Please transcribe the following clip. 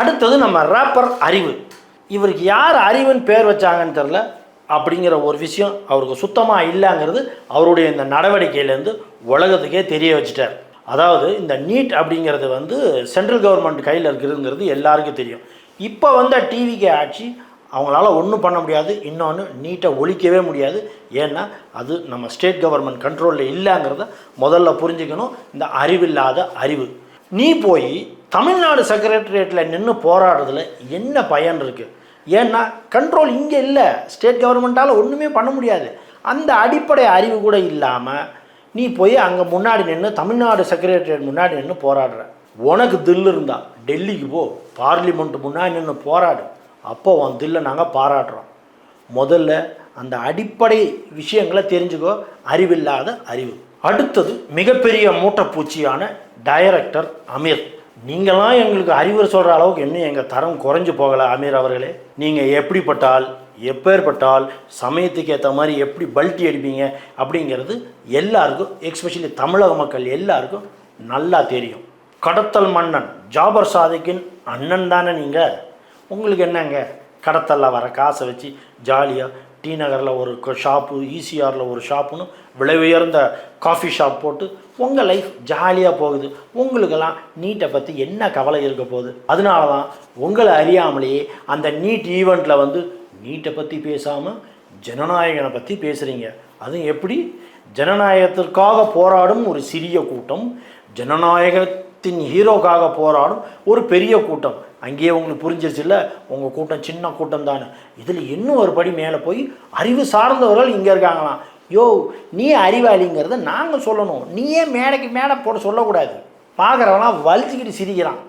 அடுத்தது நம்ம ரேப்பர் அறிவு. இவருக்கு யார் அறிவுன்னு பேர் வச்சாங்கன்னு தெரில. அப்படிங்கிற ஒரு விஷயம் அவருக்கு சுத்தமாக இல்லைங்கிறது அவருடைய இந்த நடவடிக்கையிலேருந்து உலகத்துக்கே தெரிய வச்சுட்டார். அதாவது இந்த நீட் அப்படிங்கிறது வந்து சென்ட்ரல் கவர்மெண்ட் கையில் இருக்கிறதுங்கிறது எல்லாருக்கும் தெரியும். இப்போ வந்த டிவிக்கு ஆட்சி அவங்களால ஒன்றும் பண்ண முடியாது. இன்னொன்று, நீட்டை ஒழிக்கவே முடியாது. ஏன்னா அது நம்ம ஸ்டேட் கவர்மெண்ட் கண்ட்ரோலில் இல்லைங்கிறத முதல்ல புரிஞ்சுக்கணும். இந்த அறிவில்லாத அறிவு. நீ போய் தமிழ்நாடு செக்ரட்டரியேட்டில் நின்று போராடுறதுல என்ன பயன் இருக்குது? ஏன்னா கண்ட்ரோல் இங்கே இல்லை. ஸ்டேட் கவர்மெண்ட்டால் ஒன்றுமே பண்ண முடியாது. அந்த அடிப்படை அறிவு கூட இல்லாமல் நீ போய் அங்கே முன்னாடி நின்று தமிழ்நாடு செக்ரட்டரியேட் முன்னாடி நின்று போராடுற. உனக்கு தில் இருந்தால் டெல்லிக்கு போ, பார்லிமெண்ட் முன்னாடி நின்று போராடு. அப்போ உன் தில்லை நாங்கள் பாராட்டுறோம். முதல்ல அந்த அடிப்படை விஷயங்களை தெரிஞ்சுக்கோ. அறிவில்லாத அறிவு. அடுத்தது மிகப்பெரிய மூட்டைப்பூச்சியான டைரக்டர் அமீர். நீங்களாம் எங்களுக்கு அறிவுரை சொல்கிற அளவுக்கு இன்னும் எங்கள் தரம் குறைஞ்சி போகலை அமீர் அவர்களே. நீங்கள் எப்படிப்பட்டால் எப்பேற்பட்டால் சமயத்துக்கு ஏற்ற மாதிரி எப்படி பல்ட்டி அடிப்பீங்க அப்படிங்கிறது எல்லாருக்கும், எக்ஸ்பெஷலி தமிழக மக்கள் எல்லாருக்கும் நல்லா தெரியும். கடத்தல் மன்னன் ஜாபர் சாதிக்கின் அண்ணன் தானே நீங்கள். உங்களுக்கு என்னங்க, கடத்தலில் வர காசை வச்சு ஜாலியாக டி நகரில் ஒரு ஷாப்பு, ஈசிஆரில் ஒரு ஷாப்புன்னு விலை உயர்ந்த காஃபி ஷாப் போட்டு உங்கள் லைஃப் ஜாலியாக போகுது. உங்களுக்கெல்லாம் நீட்டை பற்றி என்ன கவலை இருக்க போகுது? அதனால தான் உங்களை அறியாமலேயே அந்த நீட் ஈவெண்ட்டில் வந்து நீட்டை பற்றி பேசாமல் ஜனநாயகனை பற்றி பேசுகிறீங்க. அதுவும் எப்படி? ஜனநாயகத்திற்காக போராடும் ஒரு சிறிய கூட்டம், ஜனநாயகத்தின் ஹீரோக்காக போராடும் ஒரு பெரிய கூட்டம். அங்கேயே உங்களுக்கு புரிஞ்சிருச்சு இல்லை, உங்கள் கூட்டம் சின்ன கூட்டம் தானே. இதில் இன்னும் ஒரு படி மேலே போய் அறிவு சார்ந்தவர்கள் இங்கே இருக்காங்களாம். யோ, நீ அறிவாளிங்கிறத நாங்கள் சொல்லணும். நீயே மேடைக்கு மேடை போட்டு சொல்லக்கூடாது. பார்க்குறவனா வலிச்சுக்கிட்டு சிரிக்கிறான்.